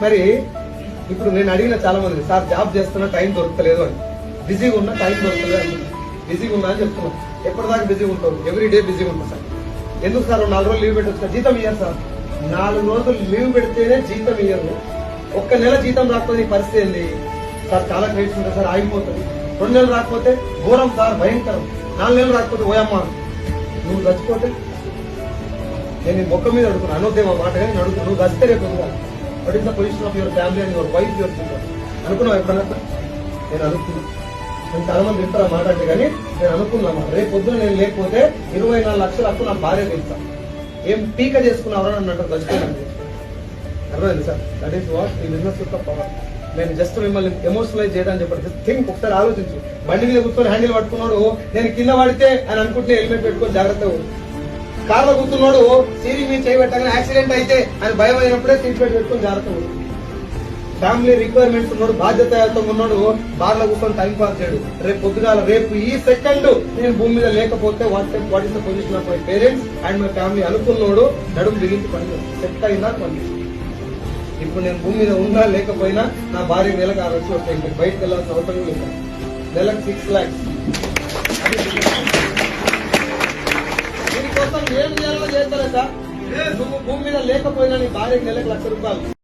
మరి ఇప్పుడు నేను అడిగిన చాలా మంది, సార్ జాబ్ చేస్తున్నా టైం దొరకలేదు అని, బిజీగా ఉన్నా టైం దొరకలేదు అంటున్నా. బిజీగా ఉన్నా అని చెప్తున్నాను. ఎప్పటిదాకా బిజీగా ఉంటావు? ఎవ్రీ డే బిజీగా ఉంటావు సార్. ఎందుకు సార్ 4 రోజులు లీవ్ పెట్టొచ్చు? జీతం ఇయ్యారు సార్. 4 రోజులు లీవ్ పెడితేనే జీతం ఇయ్యరు. ఒక్క నెల జీతం రాకపోతే ఈ పరిస్థితి ఏంది సార్? చాలా క్రెడిట్స్ ఉంటాయి సార్, ఆగిపోతుంది. 2 నెలలు రాకపోతే ఘోరం సార్, భయంకరం. 4 నెలలు రాకపోతే ఓయమ్మా నువ్వు చచ్చిపోతే నేను మొక్క మీద అడుగుతున్నా, అనొద్దేమో మాట కానీ నేను అడుగుతున్నా, నువ్వు చస్తే రేపు what is the position of your family and your wife your children అనుకున్నావు ఎప్పుడన్నా? నేను అనుకున్నా. నేను చాలా మంది వింటారు ఆ మాట అంటే, కానీ నేను అనుకున్నామా రేపు పొద్దున నేను లేకపోతే 24 లక్షల అప్పు నా భార్య తెలుసా, ఏం పీక చేసుకున్నావరా నన్ను అంటారు చచ్చిపోయింది. అర్థమైంది సార్? దట్ ఈస్ వాట్ ఈ బిజినెస్ యొక్క పవర్. నేను జస్ట్ మిమ్మల్ని ఎమోషనలైజ్ చేయడానికి చెప్పండి. థింక్, ఒకసారి ఆలోచించు. బండి మీద కూర్చొని హ్యాండిల్ పట్టుకున్నాడు, నేను కింద పడితే అని అనుకుంటే హెల్మెట్ పెట్టుకొని జాగ్రత్తగా ఉంది. కార్లో కూర్చున్నాడు, సీరింగ్ మీద చేయబెట్టగానే యాక్సిడెంట్ అయితే అని భయం అయినప్పుడే సీట్ బెల్ట్ పెట్టుకొని జాగ్రత్తగా ఉంది. ఫ్యామిలీ రిక్వైర్మెంట్స్ ఉన్నాడు, బాధ్యతతో ఉన్నాడు, బార్లో కూర్చొని టైం పాస్ చేయడు. రేపు పొద్దుగాల రేపు ఈ సెకండ్ నేను భూమి మీద లేకపోతే what is the position of my parents and my family అనుకున్నాడు. నడుము బిగించి పని సెట్ అయిందా పని. ఇప్పుడు నేను భూమి మీద ఉన్నా లేకపోయినా నా భార్య నెలకు 6 లక్షలు వస్తాయి. ఇంకా బయటకు వెళ్లాల్సిన అవసరం లేదు. నెలకు 6 lakhs. దీనికోసం ఏం చేయాలో చేస్తారా సార్? నువ్వు భూమి మీద లేకపోయినా నీ భార్యకి నెలకు 1,00,000 రూపాయలు.